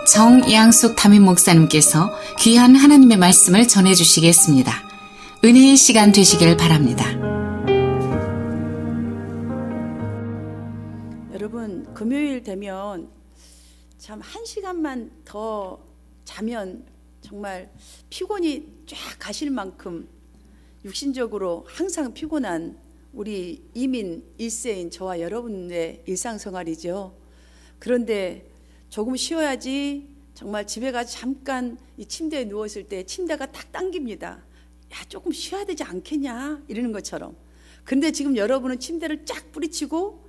정양숙 담임 목사님께서 귀한 하나님의 말씀을 전해주시겠습니다. 은혜의 시간 되시길 바랍니다. 여러분, 금요일 되면 참 1시간만 더 자면 정말 피곤이 쫙 가실 만큼 육신적으로 항상 피곤한 우리 이민 1세인 저와 여러분의 일상생활이죠. 그런데 조금 쉬어야지 정말 집에 가서 잠깐 이 침대에 누웠을 때 침대가 딱 당깁니다. 야, 조금 쉬어야 되지 않겠냐 이러는 것처럼. 근데 지금 여러분은 침대를 쫙 뿌리치고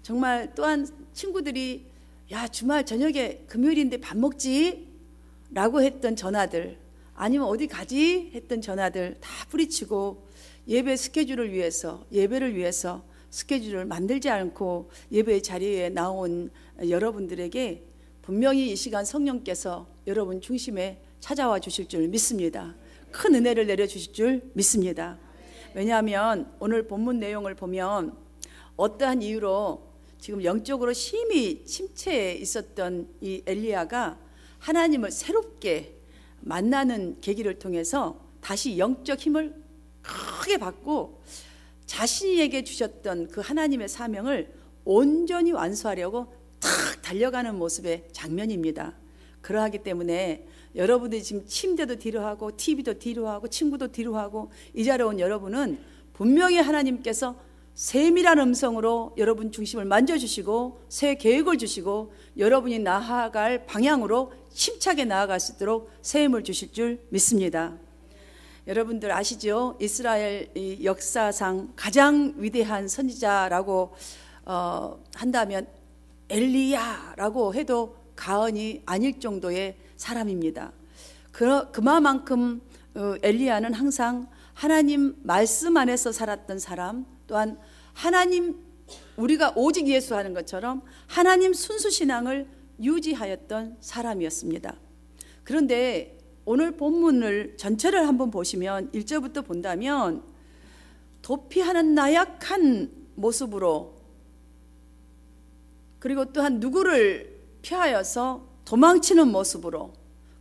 정말 또한 친구들이 야, 주말 저녁에 금요일인데 밥 먹지? 라고 했던 전화들, 아니면 어디 가지? 했던 전화들 다 뿌리치고 예배 스케줄을 위해서, 예배를 위해서 스케줄을 만들지 않고 예배 자리에 나온 여러분들에게 분명히 이 시간 성령께서 여러분 중심에 찾아와 주실 줄 믿습니다. 큰 은혜를 내려주실 줄 믿습니다. 왜냐하면 오늘 본문 내용을 보면 어떠한 이유로 지금 영적으로 심히 침체에 있었던 이 엘리야가 하나님을 새롭게 만나는 계기를 통해서 다시 영적 힘을 크게 받고 자신에게 주셨던 그 하나님의 사명을 온전히 완수하려고 탁 달려가는 모습의 장면입니다. 그러하기 때문에 여러분들이 지금 침대도 뒤로하고 TV도 뒤로하고 친구도 뒤로하고 이 자리에 온 여러분은 분명히 하나님께서 세밀한 음성으로 여러분 중심을 만져주시고 새 계획을 주시고 여러분이 나아갈 방향으로 힘차게 나아갈 수 있도록 새 힘을 주실 줄 믿습니다. 여러분들 아시죠? 이스라엘 역사상 가장 위대한 선지자라고 한다면 엘리야라고 해도 과언이 아닐 정도의 사람입니다. 그만큼 엘리야는 항상 하나님 말씀 안에서 살았던 사람, 또한 하나님, 우리가 오직 예수 하는 것처럼 하나님 순수 신앙을 유지하였던 사람이었습니다. 그런데 오늘 본문을 전체를 한번 보시면 1절부터 본다면 도피하는 나약한 모습으로, 그리고 또한 누구를 피하여서 도망치는 모습으로,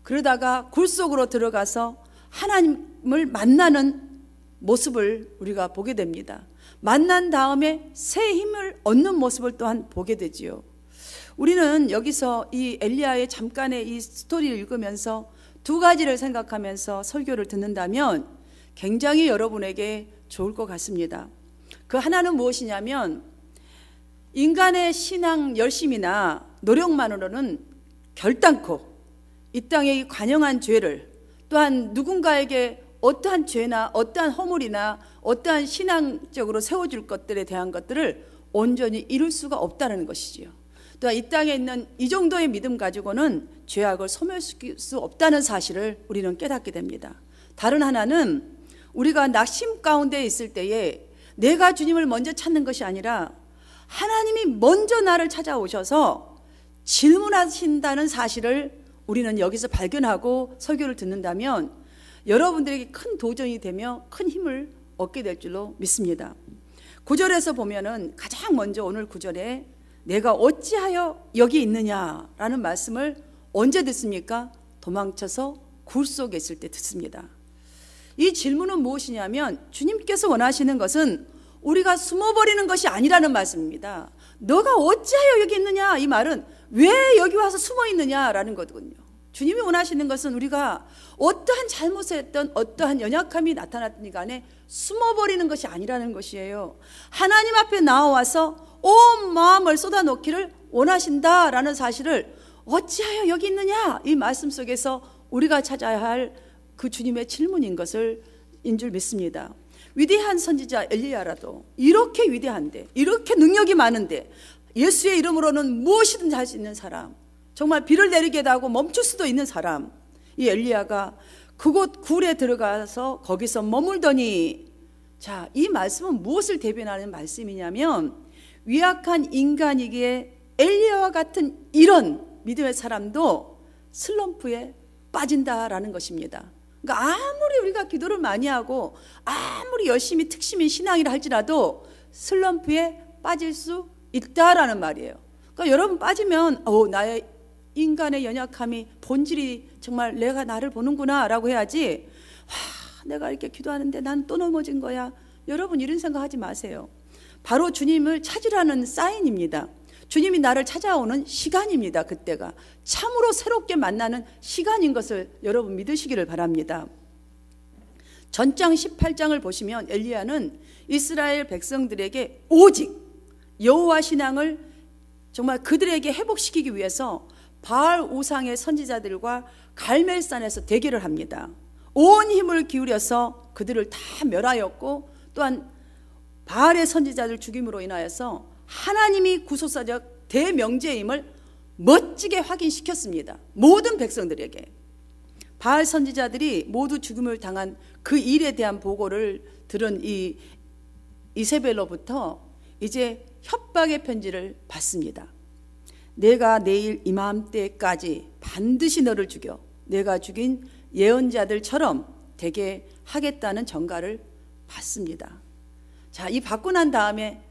그러다가 굴 속으로 들어가서 하나님을 만나는 모습을 우리가 보게 됩니다. 만난 다음에 새 힘을 얻는 모습을 또한 보게 되지요. 우리는 여기서 이 엘리야의 잠깐의 이 스토리를 읽으면서 두 가지를 생각하면서 설교를 듣는다면 굉장히 여러분에게 좋을 것 같습니다. 그 하나는 무엇이냐면, 인간의 신앙 열심이나 노력만으로는 결단코 이 땅의 관영한 죄를, 또한 누군가에게 어떠한 죄나 어떠한 허물이나 어떠한 신앙적으로 세워줄 것들에 대한 것들을 온전히 이룰 수가 없다는 것이지요. 또한 이 땅에 있는 이 정도의 믿음 가지고는 죄악을 소멸시킬 수 없다는 사실을 우리는 깨닫게 됩니다. 다른 하나는 우리가 낙심 가운데 있을 때에 내가 주님을 먼저 찾는 것이 아니라 하나님이 먼저 나를 찾아오셔서 질문하신다는 사실을 우리는 여기서 발견하고 설교를 듣는다면 여러분들에게 큰 도전이 되며 큰 힘을 얻게 될 줄로 믿습니다. 9절에서 보면은 가장 먼저 오늘 9절에 내가 어찌하여 여기 있느냐라는 말씀을 언제 듣습니까? 도망쳐서 굴 속에 있을 때 듣습니다. 이 질문은 무엇이냐면 주님께서 원하시는 것은 우리가 숨어버리는 것이 아니라는 말씀입니다. 너가 어찌하여 여기 있느냐, 이 말은 왜 여기 와서 숨어 있느냐라는 거거든요. 주님이 원하시는 것은 우리가 어떠한 잘못을 했던 어떠한 연약함이 나타났든 간에 숨어버리는 것이 아니라는 것이에요. 하나님 앞에 나와서 온 마음을 쏟아놓기를 원하신다라는 사실을 어찌하여 여기 있느냐, 이 말씀 속에서 우리가 찾아야 할 그 주님의 질문인 것을 인 줄 믿습니다. 위대한 선지자 엘리야라도 이렇게 위대한데, 이렇게 능력이 많은데, 예수의 이름으로는 무엇이든 할 수 있는 사람, 정말 비를 내리게 하고 멈출 수도 있는 사람, 이 엘리야가 그곳 굴에 들어가서 거기서 머물더니, 자, 이 말씀은 무엇을 대변하는 말씀이냐면 위약한 인간이기에 엘리야와 같은 이런 믿음의 사람도 슬럼프에 빠진다라는 것입니다. 그러니까 아무리 우리가 기도를 많이 하고 아무리 열심히 특심인 신앙이라 할지라도 슬럼프에 빠질 수 있다라는 말이에요. 그러니까 여러분 빠지면 나의 인간의 연약함이 본질이 정말 내가 나를 보는구나 라고 해야지, 내가 이렇게 기도하는데 난 또 넘어진 거야. 여러분 이런 생각하지 마세요. 바로 주님을 찾으라는 사인입니다. 주님이 나를 찾아오는 시간입니다. 그때가 참으로 새롭게 만나는 시간인 것을 여러분 믿으시기를 바랍니다. 전장 18장을 보시면 엘리야는 이스라엘 백성들에게 오직 여호와 신앙을 정말 그들에게 회복시키기 위해서 바알 우상의 선지자들과 갈멜산에서 대결을 합니다. 온 힘을 기울여서 그들을 다 멸하였고, 또한 바알의 선지자들 죽임으로 인하여서 하나님이 구속사적 대명제임을 멋지게 확인시켰습니다. 모든 백성들에게. 바알 선지자들이 모두 죽임을 당한 그 일에 대한 보고를 들은 이 이세벨로부터 이제 협박의 편지를 받습니다. 내가 내일 이맘때까지 반드시 너를 죽여 내가 죽인 예언자들처럼 되게 하겠다는 전가를 받습니다. 자, 이 받고 난 다음에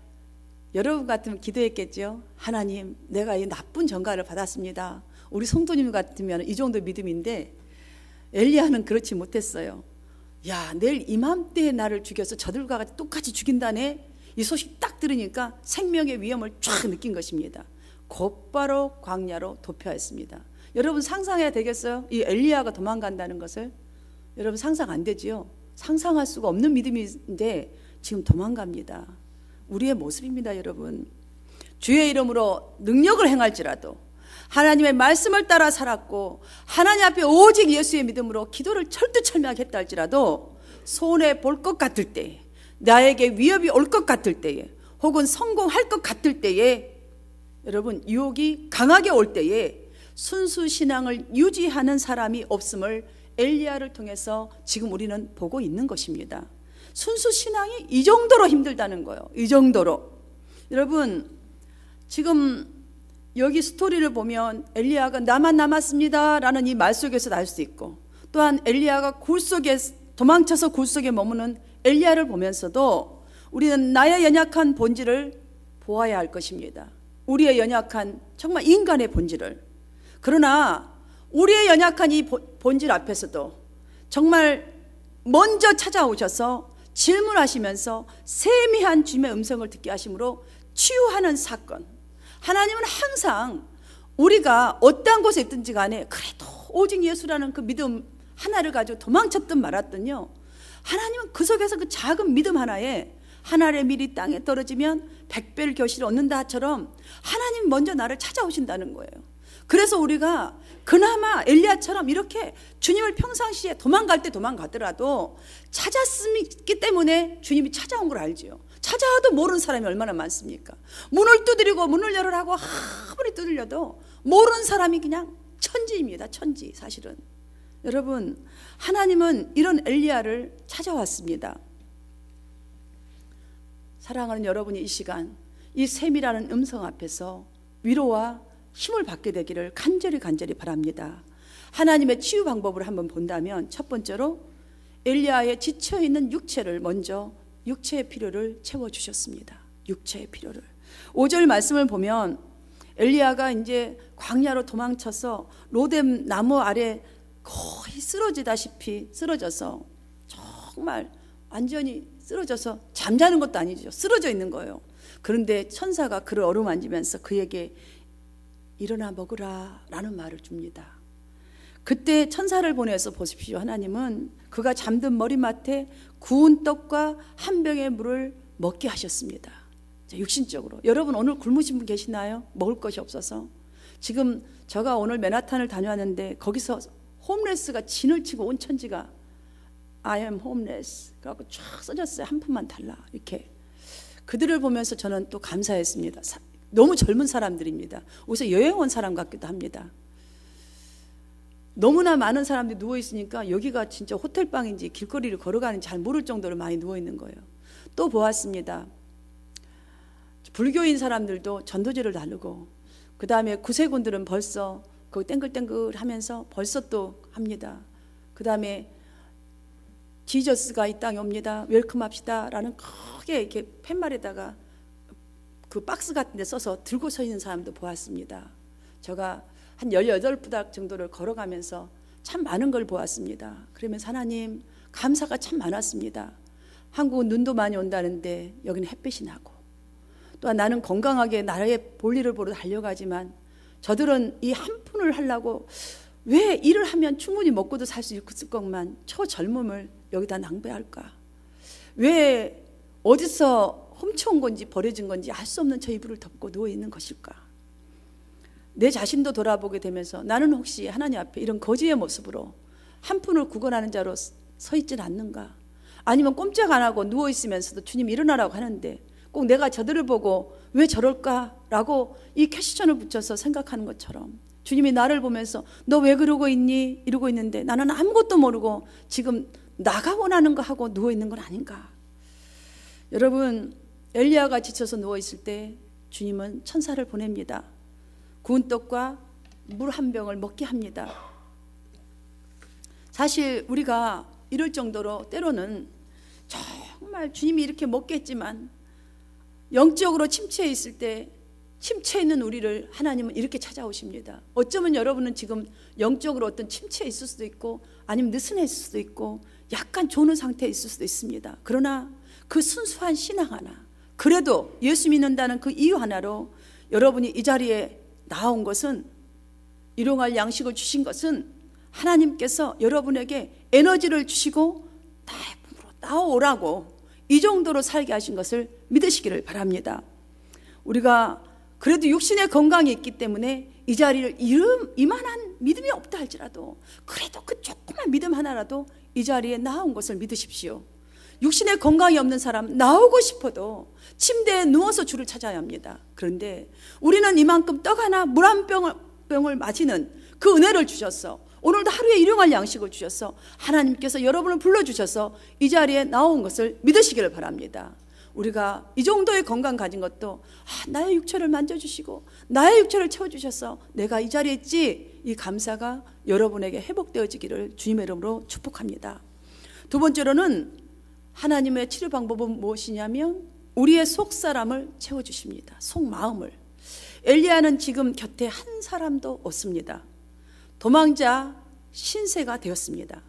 여러분 같으면 기도했겠죠. 하나님, 내가 이 나쁜 전가를 받았습니다. 우리 성도님 같으면 이 정도 믿음인데 엘리야는 그렇지 못했어요. 야, 내일 이맘때에 나를 죽여서 저들과 똑같이 죽인다네. 이 소식 딱 들으니까 생명의 위험을 쫙 느낀 것입니다. 곧바로 광야로 도피하였습니다. 여러분 상상해야 되겠어요? 이 엘리야가 도망간다는 것을. 여러분 상상 안 되지요? 상상할 수가 없는 믿음인데 지금 도망갑니다. 우리의 모습입니다. 여러분, 주의 이름으로 능력을 행할지라도, 하나님의 말씀을 따라 살았고 하나님 앞에 오직 예수의 믿음으로 기도를 철두철미하게 했다 할지라도 손해 볼 것 같을 때에, 나에게 위협이 올 것 같을 때에, 혹은 성공할 것 같을 때에, 여러분 유혹이 강하게 올 때에 순수 신앙을 유지하는 사람이 없음을 엘리야를 통해서 지금 우리는 보고 있는 것입니다. 순수 신앙이 이 정도로 힘들다는 거예요. 이 정도로. 여러분 지금 여기 스토리를 보면 엘리야가 나만 남았습니다 라는 이 말 속에서 알 수 있고, 또한 엘리야가 굴속에 도망쳐서 굴속에 머무는 엘리야를 보면서도 우리는 나의 연약한 본질을 보아야 할 것입니다. 우리의 연약한 정말 인간의 본질을. 그러나 우리의 연약한 이 본질 앞에서도 정말 먼저 찾아오셔서 질문하시면서 세미한 주님의 음성을 듣게 하심으로 치유하는 사건. 하나님은 항상 우리가 어떠한 곳에 있든지 간에 그래도 오직 예수라는 그 믿음 하나를 가지고 도망쳤든 말았든요, 하나님은 그 속에서 그 작은 믿음 하나에 하늘의 밀이 땅에 떨어지면 100배를 결실을 얻는다처럼 하나님 먼저 나를 찾아오신다는 거예요. 그래서 우리가 그나마 엘리야처럼 이렇게 주님을 평상시에 도망갈 때 도망가더라도 찾았기 때문에 주님이 찾아온 걸 알지요. 찾아와도 모르는 사람이 얼마나 많습니까? 문을 두드리고 문을 열으라고 아무리 두드려도 모르는 사람이 그냥 천지입니다. 천지. 사실은 여러분, 하나님은 이런 엘리야를 찾아왔습니다. 사랑하는 여러분이 이 시간 이 세미라는 음성 앞에서 위로와 힘을 받게 되기를 간절히 바랍니다. 하나님의 치유 방법을 한번 본다면, 첫 번째로 엘리야의 지쳐있는 육체를 먼저 육체의 필요를 채워주셨습니다. 육체의 필요를. 5절 말씀을 보면 엘리야가 이제 광야로 도망쳐서 로뎀 나무 아래 거의 쓰러지다시피 쓰러져서, 정말 완전히 쓰러져서 잠자는 것도 아니죠. 쓰러져 있는 거예요. 그런데 천사가 그를 어루만지면서 그에게 일어나 먹으라 라는 말을 줍니다. 그때 천사를 보내서 보십시오. 하나님은 그가 잠든 머리맡에 구운 떡과 한 병의 물을 먹게 하셨습니다. 육신적으로. 여러분 오늘 굶으신 분 계시나요? 먹을 것이 없어서. 지금 제가 오늘 맨하탄을 다녀왔는데 거기서 홈레스가 진을 치고 온 천지가 I am homeless 그래갖고 쫙 써졌어요. 한 푼만 달라 이렇게. 그들을 보면서 저는 또 감사했습니다. 너무 젊은 사람들입니다. 어디서 여행 온 사람 같기도 합니다. 너무나 많은 사람들이 누워있으니까 여기가 진짜 호텔방인지 길거리를 걸어가는지 잘 모를 정도로 많이 누워있는 거예요. 또 보았습니다. 불교인 사람들도 전도지를 나누고, 그 다음에 구세군들은 벌써 그 땡글땡글 하면서 벌써 또 합니다. 그 다음에 지저스가 이 땅에 옵니다. 웰컴 합시다 라는 크게 이렇게 팻말에다가 그 박스 같은 데 써서 들고 서 있는 사람도 보았습니다. 제가 한 18부닥 정도를 걸어가면서 참 많은 걸 보았습니다. 그러면서 하나님 감사가 참 많았습니다. 한국은 눈도 많이 온다는데 여기는 햇빛이 나고, 또한 나는 건강하게 나라의 볼일을 보러 달려가지만 저들은 이 한 푼을 하려고 왜 일을 하면 충분히 먹고도 살 수 있을 것만 저 젊음을 여기다 낭비할까? 왜 어디서 훔쳐온 건지 버려진 건지 알 수 없는 저 이불을 덮고 누워 있는 것일까? 내 자신도 돌아보게 되면서 나는 혹시 하나님 앞에 이런 거지의 모습으로 한 푼을 구걸하는 자로 서 있질 않는가? 아니면 꼼짝 안 하고 누워 있으면서도 주님 일어나라고 하는데 꼭 내가 저들을 보고 왜 저럴까라고 이 퀘스천을 붙여서 생각하는 것처럼 주님이 나를 보면서 너 왜 그러고 있니? 이러고 있는데 나는 아무것도 모르고 지금 나가 원하는 거 하고 누워 있는 건 아닌가? 여러분, 엘리야가 지쳐서 누워 있을 때 주님은 천사를 보냅니다. 구운 떡과 물 한 병을 먹게 합니다. 사실 우리가 이럴 정도로 때로는 정말 주님이 이렇게 먹겠지만 영적으로 침체해 있을 때 침체해 있는 우리를 하나님은 이렇게 찾아오십니다. 어쩌면 여러분은 지금 영적으로 어떤 침체에 있을 수도 있고 아니면 느슨해 있을 수도 있고 약간 조는 상태에 있을 수도 있습니다. 그러나 그 순수한 신앙 하나, 그래도 예수 믿는다는 그 이유 하나로 여러분이 이 자리에 나온 것은, 일용할 양식을 주신 것은 하나님께서 여러분에게 에너지를 주시고 나의 품으로 나오라고 이 정도로 살게 하신 것을 믿으시기를 바랍니다. 우리가 그래도 육신의 건강이 있기 때문에 이 자리를 이만한 믿음이 없다 할지라도 그래도 그 조그만 믿음 하나라도 이 자리에 나온 것을 믿으십시오. 육신의 건강이 없는 사람 나오고 싶어도 침대에 누워서 주를 찾아야 합니다. 그런데 우리는 이만큼 떡 하나 물 한 병을 마시는 그 은혜를 주셨어. 오늘도 하루에 일용할 양식을 주셔서 하나님께서 여러분을 불러주셔서 이 자리에 나온 것을 믿으시기를 바랍니다. 우리가 이 정도의 건강 가진 것도 나의 육체를 만져주시고 나의 육체를 채워주셔서 내가 이 자리에 있지, 이 감사가 여러분에게 회복되어지기를 주님의 이름으로 축복합니다. 두 번째로는 하나님의 치료 방법은 무엇이냐면 우리의 속사람을 채워주십니다. 속마음을. 엘리야는 지금 곁에 한 사람도 없습니다. 도망자 신세가 되었습니다.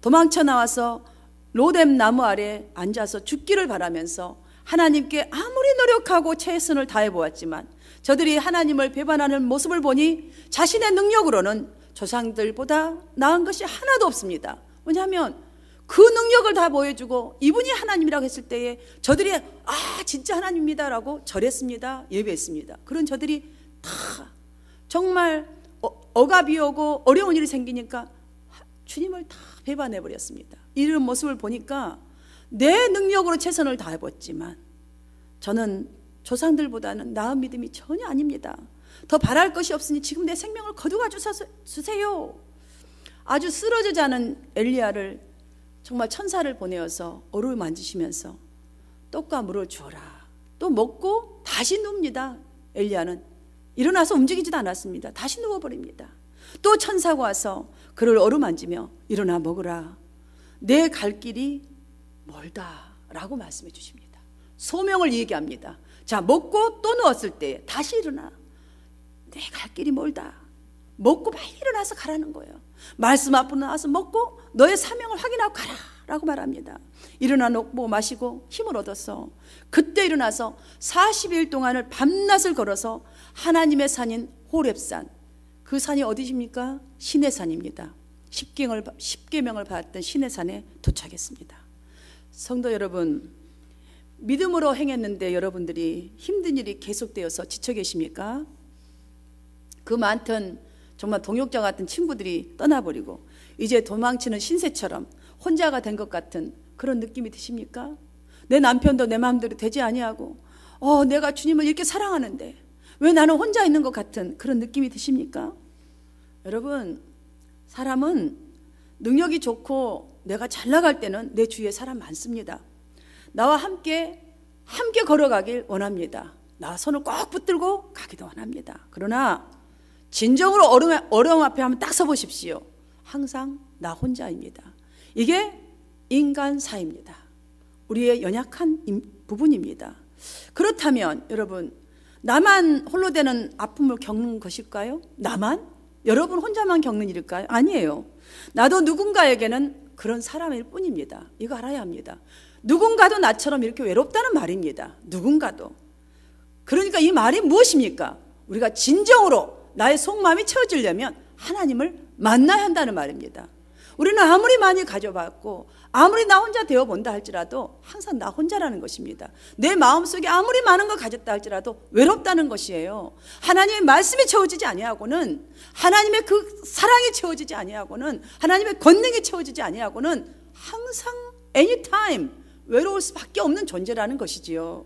도망쳐 나와서 로뎀 나무 아래 앉아서 죽기를 바라면서 하나님께 아무리 노력하고 최선을 다해 보았지만 저들이 하나님을 배반하는 모습을 보니 자신의 능력으로는 조상들보다 나은 것이 하나도 없습니다. 왜냐하면 그 능력을 다 보여주고 이분이 하나님이라고 했을 때에 저들이 진짜 하나님입니다라고 절했습니다. 예배했습니다. 그런 저들이 다 정말 억압이 오고 어려운 일이 생기니까 주님을 다 배반해버렸습니다. 이런 모습을 보니까 내 능력으로 최선을 다해봤지만 저는 조상들보다는 나은 믿음이 전혀 아닙니다. 더 바랄 것이 없으니 지금 내 생명을 거두어 주세요. 아주 쓰러지자는 엘리야를 정말 천사를 보내어서 어루만지시면서 떡과 물을 주어라. 또 먹고 다시 눕니다. 엘리야는 일어나서 움직이지도 않았습니다. 다시 누워버립니다. 또 천사가 와서 그를 어루만지며 일어나 먹으라. 내 갈 길이 멀다라고 말씀해 주십니다. 소명을 얘기합니다. 자, 먹고 또 누웠을 때 다시 일어나. 내 갈 길이 멀다. 먹고 빨리 일어나서 가라는 거예요. 말씀 앞으로 나와서 먹고 너의 사명을 확인하고 가라 라고 말합니다. 일어나 먹고 마시고 힘을 얻어서 그때 일어나서 40일 동안을 밤낮을 걸어서 하나님의 산인 호렙산, 그 산이 어디십니까? 시내산입니다. 십계명을 받았던 시내산에 도착했습니다. 성도 여러분, 믿음으로 행했는데 여러분들이 힘든 일이 계속되어서 지쳐 계십니까? 그 많던 정말 동역자 같은 친구들이 떠나버리고 이제 도망치는 신세처럼 혼자가 된 것 같은 그런 느낌이 드십니까? 내 남편도 내 마음대로 되지 아니하고 내가 주님을 이렇게 사랑하는데 왜 나는 혼자 있는 것 같은 그런 느낌이 드십니까? 여러분, 사람은 능력이 좋고 내가 잘 나갈 때는 내 주위에 사람 많습니다. 나와 함께 걸어가길 원합니다. 나와 손을 꼭 붙들고 가기도 원합니다. 그러나 진정으로 어려움 앞에 한번 딱 서보십시오. 항상 나 혼자입니다. 이게 인간사입니다. 우리의 연약한 부분입니다. 그렇다면 여러분, 나만 홀로 되는 아픔을 겪는 것일까요? 나만? 여러분 혼자만 겪는 일일까요? 아니에요. 나도 누군가에게는 그런 사람일 뿐입니다. 이거 알아야 합니다. 누군가도 나처럼 이렇게 외롭다는 말입니다. 누군가도. 그러니까 이 말이 무엇입니까? 우리가 진정으로 나의 속마음이 채워지려면 하나님을 만나야 한다는 말입니다. 우리는 아무리 많이 가져봤고 아무리 나 혼자 되어본다 할지라도 항상 나 혼자라는 것입니다. 내 마음속에 아무리 많은 걸 가졌다 할지라도 외롭다는 것이에요. 하나님의 말씀이 채워지지 아니하고는, 하나님의 그 사랑이 채워지지 아니하고는, 하나님의 권능이 채워지지 아니하고는 항상 anytime 외로울 수밖에 없는 존재라는 것이지요.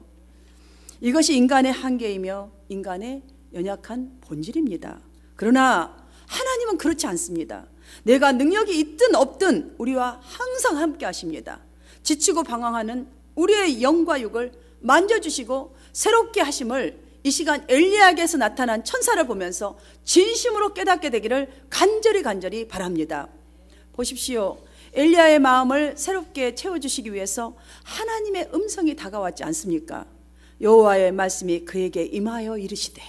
이것이 인간의 한계이며 인간의 연약한 본질입니다. 그러나 하나님은 그렇지 않습니다. 내가 능력이 있든 없든 우리와 항상 함께 하십니다. 지치고 방황하는 우리의 영과 육을 만져주시고 새롭게 하심을 이 시간 엘리야에게서 나타난 천사를 보면서 진심으로 깨닫게 되기를 간절히 바랍니다. 보십시오. 엘리야의 마음을 새롭게 채워주시기 위해서 하나님의 음성이 다가왔지 않습니까? 여호와의 말씀이 그에게 임하여 이르시되.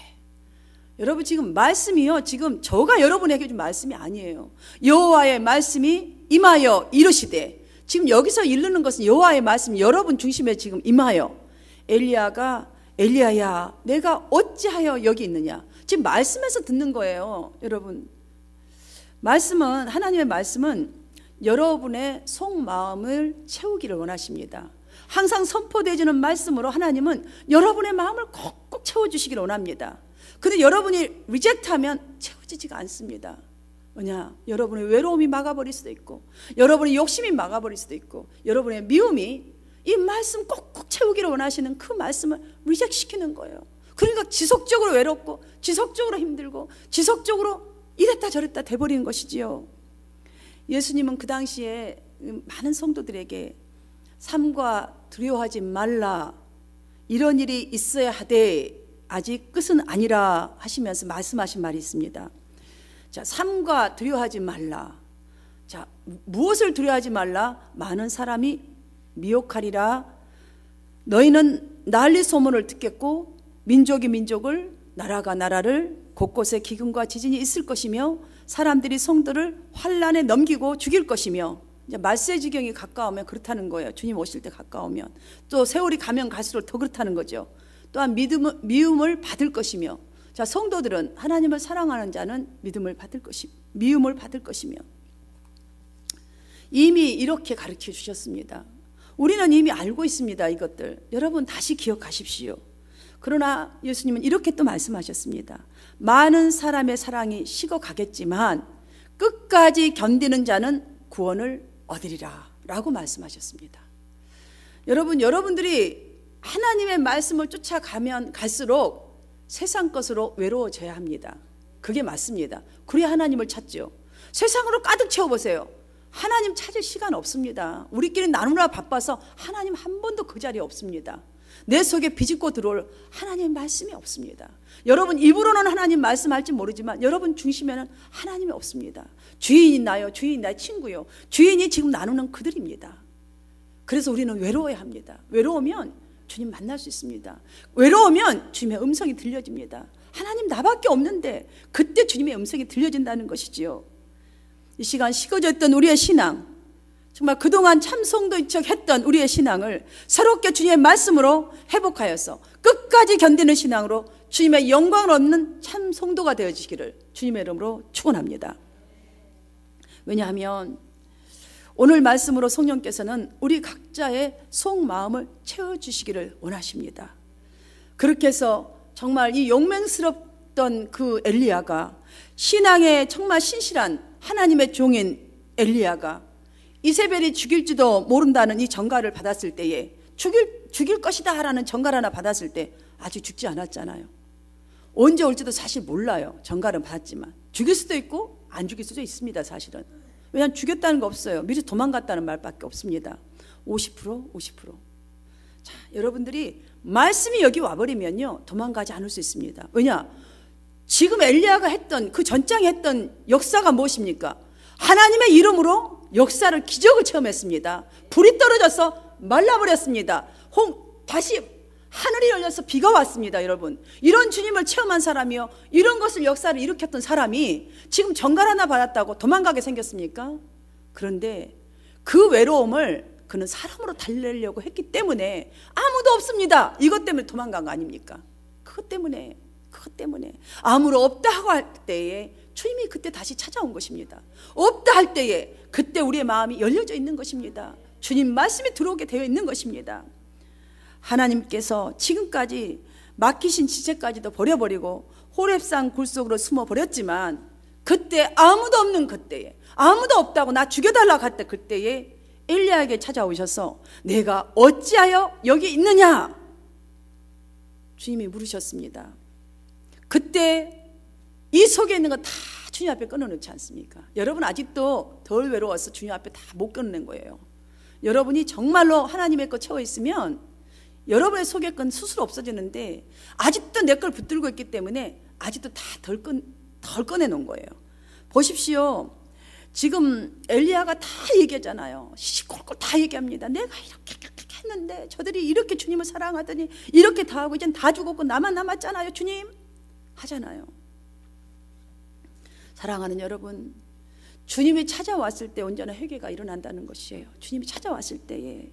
여러분, 지금 말씀이요, 지금 저가 여러분에게 준 말씀이 아니에요. 여호와의 말씀이 임하여 이르시되. 지금 여기서 이르는 것은 여호와의 말씀이 여러분 중심에 지금 임하여. 엘리야가 엘리야야 내가 어찌하여 여기 있느냐. 지금 말씀에서 듣는 거예요. 여러분, 말씀은, 하나님의 말씀은 여러분의 속마음을 채우기를 원하십니다. 항상 선포되어지는 말씀으로 하나님은 여러분의 마음을 콕콕 채워주시기를 원합니다. 근데 여러분이 리젝트하면 채워지지가 않습니다. 왜냐? 여러분의 외로움이 막아버릴 수도 있고, 여러분의 욕심이 막아버릴 수도 있고, 여러분의 미움이 이 말씀 꼭꼭 채우기를 원하시는 그 말씀을 리젝트 시키는 거예요. 그러니까 지속적으로 외롭고 지속적으로 힘들고 지속적으로 이랬다 저랬다 돼버리는 것이지요. 예수님은 그 당시에 많은 성도들에게 삼가 두려워하지 말라, 이런 일이 있어야 하되 아직 끝은 아니라 하시면서 말씀하신 말이 있습니다. 자, 삼가 두려워하지 말라. 자, 무엇을 두려워하지 말라? 많은 사람이 미혹하리라. 너희는 난리 소문을 듣겠고 민족이 민족을, 나라가 나라를, 곳곳에 기근과 지진이 있을 것이며 사람들이 성도를 환난에 넘기고 죽일 것이며. 이제 말세지경이 가까우면 그렇다는 거예요. 주님 오실 때 가까우면. 또 세월이 가면 갈수록 더 그렇다는 거죠. 또한 미움을 받을 것이며. 자, 성도들은 하나님을 사랑하는 자는 미움을 받을 것이며. 이미 이렇게 가르쳐 주셨습니다. 우리는 이미 알고 있습니다. 이것들 여러분 다시 기억하십시오. 그러나 예수님은 이렇게 또 말씀하셨습니다. 많은 사람의 사랑이 식어가겠지만 끝까지 견디는 자는 구원을 얻으리라 라고 말씀하셨습니다. 여러분, 여러분들이 하나님의 말씀을 쫓아가면 갈수록 세상 것으로 외로워져야 합니다. 그게 맞습니다. 그래야 하나님을 찾죠. 세상으로 가득 채워보세요. 하나님 찾을 시간 없습니다. 우리끼리 나누느라 바빠서 하나님 한 번도 그 자리에 없습니다. 내 속에 비집고 들어올 하나님의 말씀이 없습니다. 여러분 입으로는 하나님 말씀할지 모르지만 여러분 중심에는 하나님이 없습니다. 주인이 나요, 주인이 나의 친구요, 주인이 지금 나누는 그들입니다. 그래서 우리는 외로워야 합니다. 외로우면 주님 만날 수 있습니다. 외로우면 주님의 음성이 들려집니다. 하나님 나밖에 없는데 그때 주님의 음성이 들려진다는 것이지요. 이 시간 식어졌던 우리의 신앙, 정말 그동안 참 성도인 척 했던 우리의 신앙을 새롭게 주님의 말씀으로 회복하여서 끝까지 견디는 신앙으로 주님의 영광을 얻는 참 성도가 되어지기를 주님의 이름으로 축원합니다. 왜냐하면 오늘 말씀으로 성령께서는 우리 각자의 속마음을 채워주시기를 원하십니다. 그렇게 해서 정말 이 용맹스럽던 그 엘리야가, 신앙에 정말 신실한 하나님의 종인 엘리야가 이세벨이 죽일지도 모른다는 이 전가를 받았을 때에 죽일 것이다 라는 전가를 하나 받았을 때 아직 죽지 않았잖아요. 언제 올지도 사실 몰라요. 전가를 받았지만 죽일 수도 있고 안 죽일 수도 있습니다. 사실은. 왜냐하면 죽였다는 거 없어요. 미리 도망갔다는 말밖에 없습니다. 50%. 자, 여러분들이 말씀이 여기 와버리면요 도망가지 않을 수 있습니다. 왜냐? 지금 엘리야가 했던 그 전장에 했던 역사가 무엇입니까? 하나님의 이름으로 역사를, 기적을 체험했습니다. 불이 떨어져서 말라버렸습니다. 다시 하늘이 열려서 비가 왔습니다. 여러분, 이런 주님을 체험한 사람이요, 이런 것을 역사를 일으켰던 사람이 지금 전갈 하나 받았다고 도망가게 생겼습니까? 그런데 그 외로움을 그는 사람으로 달래려고 했기 때문에 아무도 없습니다, 이것 때문에 도망간 거 아닙니까? 그것 때문에 아무로 없다 하고 할 때에 주님이 그때 다시 찾아온 것입니다. 없다 할 때에 그때 우리의 마음이 열려져 있는 것입니다. 주님 말씀이 들어오게 되어 있는 것입니다. 하나님께서 지금까지 맡기신 지체까지도 버려버리고 호렙산 굴 속으로 숨어버렸지만, 그때 아무도 없는 그때에, 아무도 없다고 나 죽여달라고 할 때 그때에 엘리야에게 찾아오셔서 내가 어찌하여 여기 있느냐 주님이 물으셨습니다. 그때 이 속에 있는 거 다 주님 앞에 끊어놓지 않습니까? 여러분 아직도 덜 외로워서 주님 앞에 다 못 끊어낸 거예요. 여러분이 정말로 하나님의 거 채워 있으면 여러분의 속의 건 스스로 없어지는데, 아직도 내 걸 붙들고 있기 때문에 아직도 다 덜 꺼내놓은 거예요. 보십시오. 지금 엘리야가 다 얘기하잖아요. 시시콜콜 다 얘기합니다. 내가 이렇게 했는데 저들이 이렇게 주님을 사랑하더니 이렇게 다 하고 이젠 다 죽었고 나만 남았잖아요 주님 하잖아요. 사랑하는 여러분, 주님이 찾아왔을 때 온전한 회개가 일어난다는 것이에요. 주님이 찾아왔을 때에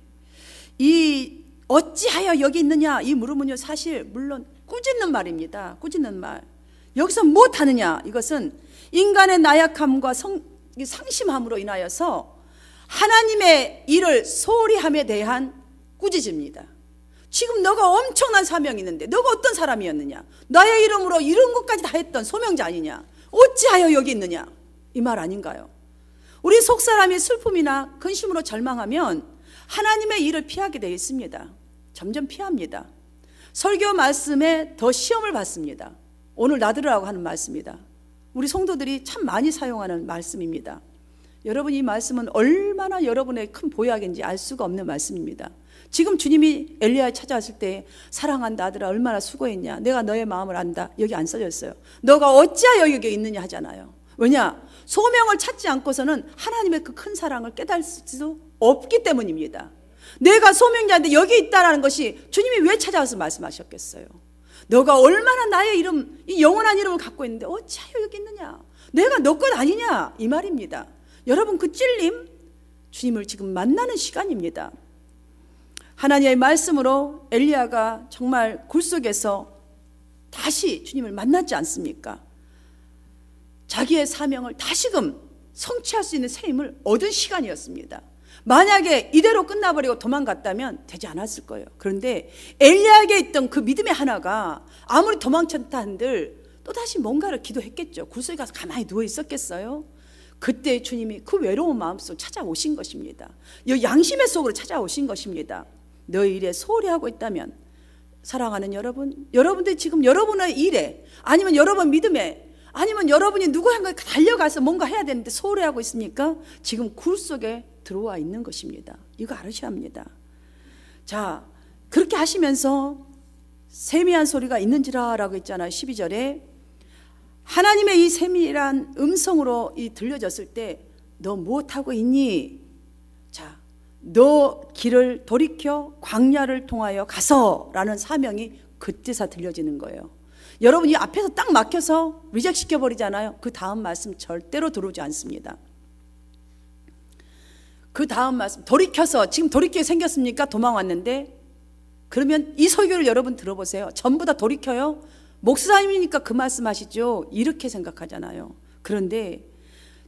이 어찌하여 여기 있느냐 이 물음은요, 사실 물론 꾸짖는 말입니다. 꾸짖는 말. 여기서 무엇하느냐, 이것은 인간의 나약함과 상심함으로 인하여서 하나님의 일을 소홀히 함에 대한 꾸짖습니다. 지금 너가 엄청난 사명이 있는데 너가 어떤 사람이었느냐, 나의 이름으로 이런 것까지 다 했던 소명자 아니냐, 어찌하여 여기 있느냐, 이 말 아닌가요? 우리 속사람이 슬픔이나 근심으로 절망하면 하나님의 일을 피하게 되어 있습니다. 점점 피합니다. 설교 말씀에 더 시험을 받습니다. 오늘 나들으라고 하는 말씀입니다. 우리 성도들이 참 많이 사용하는 말씀입니다. 여러분, 이 말씀은 얼마나 여러분의 큰 보약인지 알 수가 없는 말씀입니다. 지금 주님이 엘리야에 찾아왔을 때 사랑한다 아들아 얼마나 수고했냐, 내가 너의 마음을 안다, 여기 안 써졌어요. 너가 어찌하여 여기 있느냐 하잖아요. 왜냐? 소명을 찾지 않고서는 하나님의 그 큰 사랑을 깨달을 수 없기 때문입니다. 내가 소명자인데 여기 있다라는 것이 주님이 왜 찾아와서 말씀하셨겠어요? 너가 얼마나 나의 이름, 이 영원한 이름을 갖고 있는데 어찌하여 여기 있느냐, 내가 너 것 아니냐, 이 말입니다. 여러분, 그 찔림, 주님을 지금 만나는 시간입니다. 하나님의 말씀으로 엘리야가 정말 굴 속에서 다시 주님을 만났지 않습니까? 자기의 사명을 다시금 성취할 수 있는 새 힘을 얻은 시간이었습니다. 만약에 이대로 끝나버리고 도망갔다면 되지 않았을 거예요. 그런데 엘리야에게 있던 그 믿음의 하나가 아무리 도망쳤다 한들 또다시 뭔가를 기도했겠죠. 굴속에 가서 가만히 누워 있었겠어요? 그때 주님이 그 외로운 마음속 찾아오신 것입니다. 이 양심의 속으로 찾아오신 것입니다. 너의 일에 소홀히 하고 있다면, 사랑하는 여러분, 여러분들 지금 여러분의 일에, 아니면 여러분 믿음에, 아니면 여러분이 누구한가 달려가서 뭔가 해야 되는데 소홀히 하고 있습니까? 지금 굴 속에 들어와 있는 것입니다. 이거 알으셔야 합니다. 자, 그렇게 하시면서 세미한 소리가 있는지라 라고 했잖아요. 12절에 하나님의 이 세밀한 음성으로 들려졌을 때 너 무엇하고 있니? 자, 너 길을 돌이켜 광야를 통하여 가서 라는 사명이 그때서 들려지는 거예요. 여러분이 앞에서 딱 막혀서 리젝 시켜버리잖아요. 그 다음 말씀 절대로 들어오지 않습니다. 그 다음 말씀, 돌이켜서, 지금 돌이키게 생겼습니까? 도망왔는데. 그러면 이 설교를 여러분 들어보세요. 전부 다 돌이켜요? 목사님이니까 그 말씀 하시죠. 이렇게 생각하잖아요. 그런데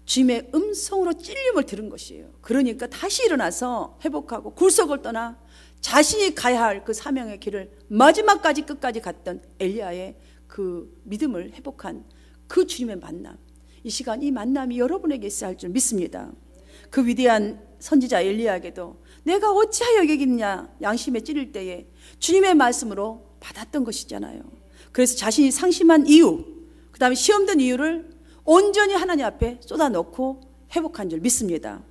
주님의 음성으로 찔림을 들은 것이에요. 그러니까 다시 일어나서 회복하고 굴속을 떠나 자신이 가야 할 그 사명의 길을 마지막까지 끝까지 갔던 엘리야의 그 믿음을 회복한 그 주님의 만남, 이 시간 이 만남이 여러분에게 있어야 할 줄 믿습니다. 그 위대한 선지자 엘리야에게도 내가 어찌하여 여기 있냐 양심에 찔릴 때에 주님의 말씀으로 받았던 것이잖아요. 그래서 자신이 상심한 이유, 그 다음에 시험된 이유를 온전히 하나님 앞에 쏟아놓고 회복한 줄 믿습니다.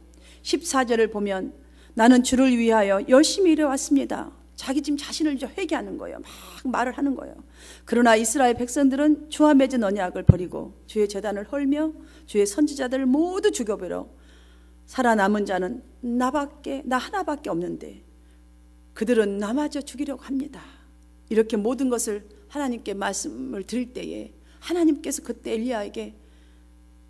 14절을 보면 나는 주를 위하여 열심히 일해왔습니다. 자기 지금 자신을 회개하는 거예요. 막 말을 하는 거예요. 그러나 이스라엘 백성들은 주와 맺은 언약을 버리고 주의 제단을 헐며 주의 선지자들을 모두 죽여버려 살아남은 자는 나 하나밖에 없는데 그들은 나마저 죽이려고 합니다. 이렇게 모든 것을 하나님께 말씀을 드릴 때에 하나님께서 그때 엘리야에게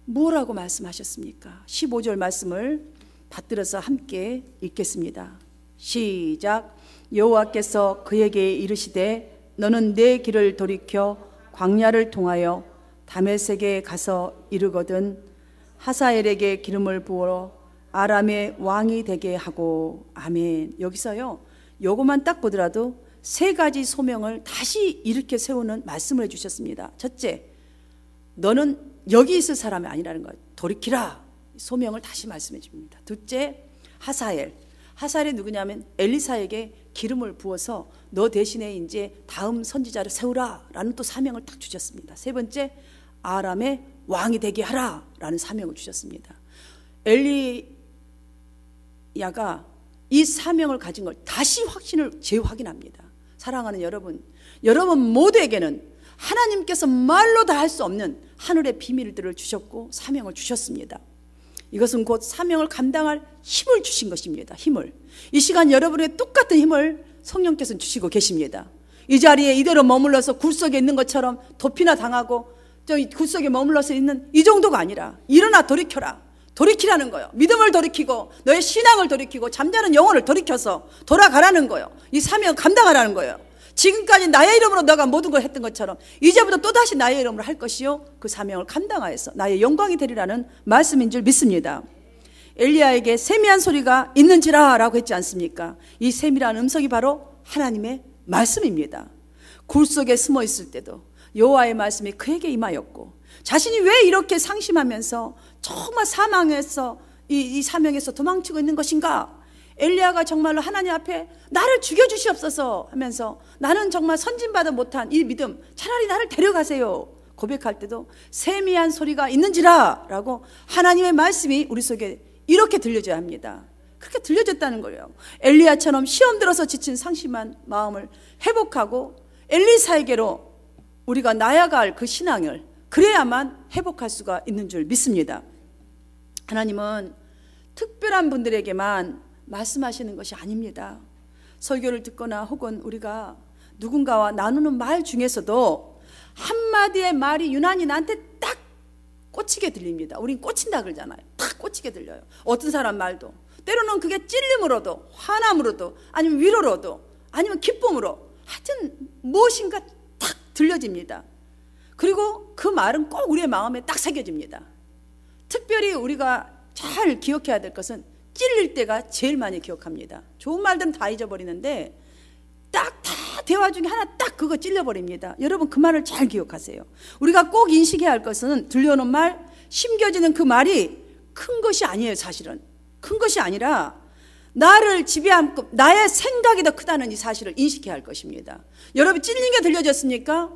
뭐라고 말씀하셨습니까? 15절 말씀을 받들어서 함께 읽겠습니다. 시작. 여호와께서 그에게 이르시되 너는 내 길을 돌이켜 광야를 통하여 다메섹에 가서 이르거든 하사엘에게 기름을 부어 아람의 왕이 되게 하고. 아멘. 여기서요, 요것만 딱 보더라도 세 가지 소명을 다시 이렇게 세우는 말씀을 해주셨습니다. 첫째, 너는 여기 있을 사람이 아니라는 것, 돌이키라, 소명을 다시 말씀해 줍니다. 둘째, 하사엘이 누구냐면 엘리사에게 기름을 부어서 너 대신에 이제 다음 선지자를 세우라 라는 또 사명을 딱 주셨습니다. 세 번째, 아람의 왕이 되게 하라 라는 사명을 주셨습니다. 엘리야가 이 사명을 가진 걸 다시 확신을 재확인합니다. 사랑하는 여러분 모두에게는 하나님께서 말로 다 할 수 없는 하늘의 비밀들을 주셨고 사명을 주셨습니다. 이것은 곧 사명을 감당할 힘을 주신 것입니다. 힘을. 이 시간 여러분의 똑같은 힘을 성령께서 주시고 계십니다. 이 자리에 이대로 머물러서 굴속에 있는 것처럼 도피나 당하고 저 굴속에 머물러서 있는 이 정도가 아니라 일어나 돌이켜라. 돌이키라는 거예요. 믿음을 돌이키고 너의 신앙을 돌이키고 잠자는 영혼을 돌이켜서 돌아가라는 거예요. 이 사명을 감당하라는 거예요. 지금까지 나의 이름으로 너가 모든 걸 했던 것처럼 이제부터 또다시 나의 이름으로 할 것이요 그 사명을 감당하여서 나의 영광이 되리라는 말씀인 줄 믿습니다. 엘리야에게 세미한 소리가 있는지라 라고 했지 않습니까? 이 세미한 음성이 바로 하나님의 말씀입니다. 굴 속에 숨어 있을 때도 여호와의 말씀이 그에게 임하였고 자신이 왜 이렇게 상심하면서 정말 사망해서 이 사명에서 도망치고 있는 것인가? 엘리야가 정말로 하나님 앞에 나를 죽여주시옵소서 하면서 나는 정말 선진받아 못한 이 믿음 차라리 나를 데려가세요 고백할 때도 세미한 소리가 있는지라 라고 하나님의 말씀이 우리 속에 이렇게 들려져야 합니다. 그렇게 들려졌다는 거예요. 엘리야처럼 시험 들어서 지친 상심한 마음을 회복하고 엘리사에게로 우리가 나아갈 그 신앙을 그래야만 회복할 수가 있는 줄 믿습니다. 하나님은 특별한 분들에게만 말씀하시는 것이 아닙니다. 설교를 듣거나 혹은 우리가 누군가와 나누는 말 중에서도 한마디의 말이 유난히 나한테 딱 꽂히게 들립니다. 우린 꽂힌다 그러잖아요. 딱 꽂히게 들려요. 어떤 사람 말도 때로는 그게 찔림으로도 화남으로도 아니면 위로로도 아니면 기쁨으로 하여튼 무엇인가 딱 들려집니다. 그리고 그 말은 꼭 우리의 마음에 딱 새겨집니다. 특별히 우리가 잘 기억해야 될 것은 찔릴 때가 제일 많이 기억합니다. 좋은 말들은 다 잊어버리는데 다 대화 중에 하나 딱 그거 찔려버립니다. 여러분 그 말을 잘 기억하세요. 우리가 꼭 인식해야 할 것은 들려오는 말, 심겨지는 그 말이 큰 것이 아니에요. 사실은 큰 것이 아니라 나를 지배하고 나의 생각이 더 크다는 이 사실을 인식해야 할 것입니다. 여러분 찔린 게 들려졌습니까?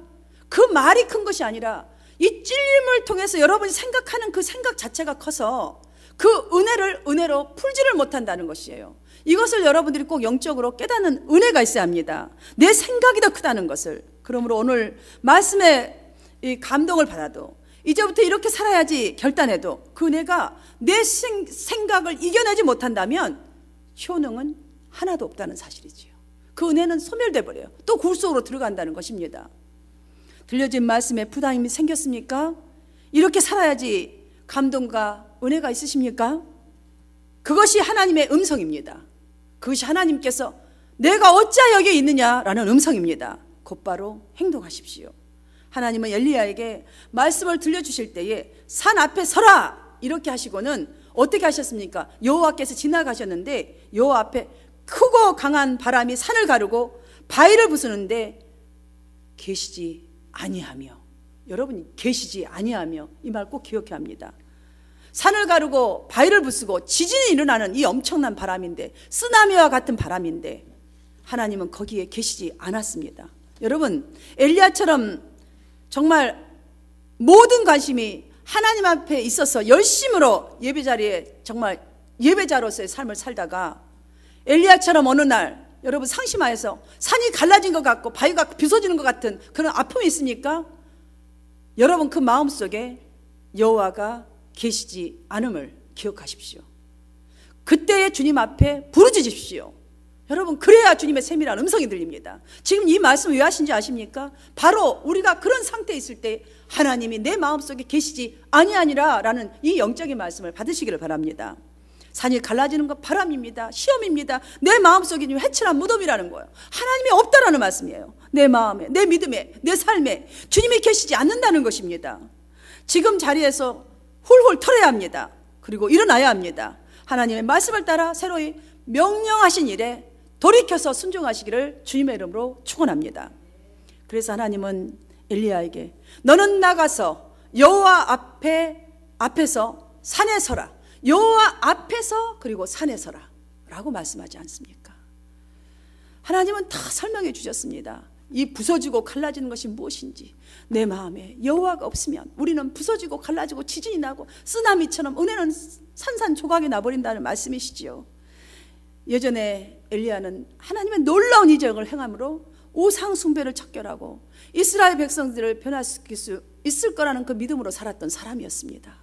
그 말이 큰 것이 아니라 이 찔림을 통해서 여러분이 생각하는 그 생각 자체가 커서 그 은혜를 은혜로 풀지를 못한다는 것이에요. 이것을 여러분들이 꼭 영적으로 깨닫는 은혜가 있어야 합니다. 내 생각이 더 크다는 것을. 그러므로 오늘 말씀에 이 감동을 받아도 이제부터 이렇게 살아야지 결단해도 그 은혜가 내 생각을 이겨내지 못한다면 효능은 하나도 없다는 사실이지요. 그 은혜는 소멸돼 버려요. 또 굴 속으로 들어간다는 것입니다. 들려진 말씀에 부담이 생겼습니까? 이렇게 살아야지 감동과 은혜가 있으십니까? 그것이 하나님의 음성입니다. 그것이 하나님께서 내가 어찌 여기 있느냐라는 음성입니다. 곧바로 행동하십시오. 하나님은 엘리야에게 말씀을 들려주실 때에 산 앞에 서라 이렇게 하시고는 어떻게 하셨습니까? 여호와께서 지나가셨는데 여호와 앞에 크고 강한 바람이 산을 가르고 바위를 부수는데 계시지 아니하며, 여러분 계시지 아니하며 이 말 꼭 기억해야 합니다. 산을 가르고 바위를 부수고 지진이 일어나는 이 엄청난 바람인데, 쓰나미와 같은 바람인데 하나님은 거기에 계시지 않았습니다. 여러분 엘리야처럼 정말 모든 관심이 하나님 앞에 있어서 열심으로 예배자리에 정말 예배자로서의 삶을 살다가 엘리야처럼 어느 날 여러분 상심하여서 산이 갈라진 것 같고 바위가 부서지는 것 같은 그런 아픔이 있습니까? 여러분 그 마음속에 여호와가 계시지 않음을 기억하십시오. 그때의 주님 앞에 부르짖으십시오. 여러분, 그래야 주님의 세밀한 음성이 들립니다. 지금 이 말씀을 왜 하신지 아십니까? 바로 우리가 그런 상태에 있을 때 하나님이 내 마음속에 계시지 아니하니라 라는 이 영적인 말씀을 받으시기를 바랍니다. 산이 갈라지는 것 바람입니다. 시험입니다. 내 마음속에 회칠한 무덤이라는 거예요. 하나님이 없다라는 말씀이에요. 내 마음에, 내 믿음에, 내 삶에 주님이 계시지 않는다는 것입니다. 지금 자리에서 훌훌 털어야 합니다. 그리고 일어나야 합니다. 하나님의 말씀을 따라 새로이 명령하신 일에 돌이켜서 순종하시기를 주님의 이름으로 축원합니다. 그래서 하나님은 엘리야에게 너는 나가서 여호와 앞에서 산에 서라. 여호와 앞에서 그리고 산에 서라 라고 말씀하지 않습니까? 하나님은 다 설명해 주셨습니다. 이 부서지고 갈라지는 것이 무엇인지. 내 마음에 여호와가 없으면 우리는 부서지고 갈라지고 지진이 나고 쓰나미처럼 은혜는 산산조각이 나버린다는 말씀이시지요. 예전에 엘리야는 하나님의 놀라운 이적을 행함으로 우상 숭배를 척결하고 이스라엘 백성들을 변화시킬 수 있을 거라는 그 믿음으로 살았던 사람이었습니다.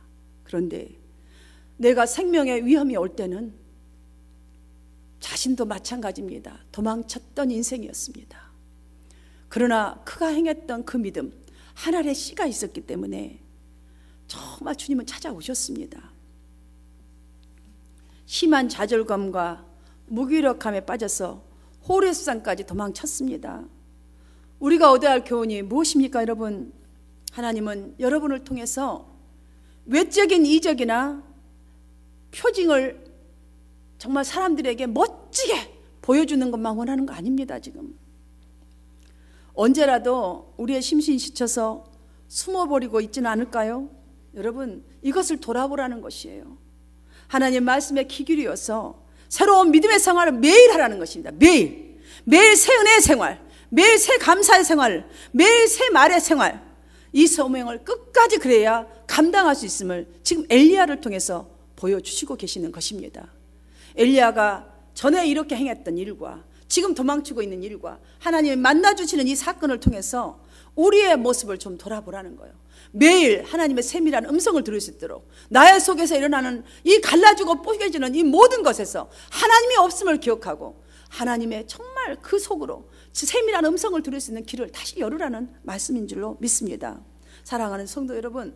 그런데 내가 생명의 위험이 올 때는 자신도 마찬가지입니다. 도망쳤던 인생이었습니다. 그러나 그가 행했던 그 믿음, 하늘의 씨가 있었기 때문에 정말 주님은 찾아오셨습니다. 심한 좌절감과 무기력함에 빠져서 호레스산까지 도망쳤습니다. 우리가 얻어야 할 교훈이 무엇입니까, 여러분? 하나님은 여러분을 통해서 외적인 이적이나 표징을 정말 사람들에게 멋지게 보여주는 것만 원하는 거 아닙니다. 지금 언제라도 우리의 심신이 지쳐서 숨어버리고 있지는 않을까요? 여러분, 이것을 돌아보라는 것이에요. 하나님 말씀에 귀 기울여서 새로운 믿음의 생활을 매일 하라는 것입니다. 매일 새 은혜의 생활, 매일 새 감사의 생활, 매일 새 말의 생활, 이 소명을 끝까지 그래야 감당할 수 있음을 지금 엘리야를 통해서 보여주시고 계시는 것입니다. 엘리야가 전에 이렇게 행했던 일과 지금 도망치고 있는 일과 하나님이 만나주시는 이 사건을 통해서 우리의 모습을 좀 돌아보라는 거예요. 매일 하나님의 세밀한 음성을 들을 수 있도록 나의 속에서 일어나는 이 갈라지고 뽀개지는 이 모든 것에서 하나님이 없음을 기억하고 하나님의 정말 그 속으로 세밀한 음성을 들을 수 있는 길을 다시 열으라는 말씀인 줄로 믿습니다. 사랑하는 성도 여러분,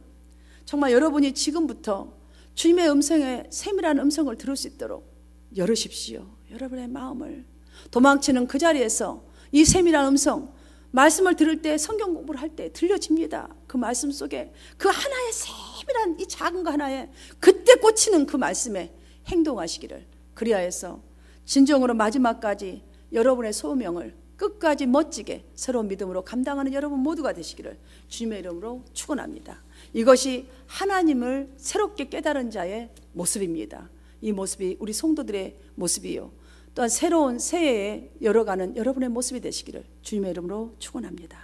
정말 여러분이 지금부터 주님의 음성에 세밀한 음성을 들을 수 있도록 열으십시오. 여러분의 마음을. 도망치는 그 자리에서 이 세밀한 음성, 말씀을 들을 때, 성경 공부를 할 때 들려집니다. 그 말씀 속에 그 하나의 세밀한 이 작은 거 하나에 그때 꽂히는 그 말씀에 행동하시기를, 그리하여서 진정으로 마지막까지 여러분의 소명을 끝까지 멋지게 새로운 믿음으로 감당하는 여러분 모두가 되시기를 주님의 이름으로 축원합니다. 이것이 하나님을 새롭게 깨달은 자의 모습입니다. 이 모습이 우리 성도들의 모습이요, 또한 새로운 새해에 열어가는 여러분의 모습이 되시기를 주님의 이름으로 축원합니다.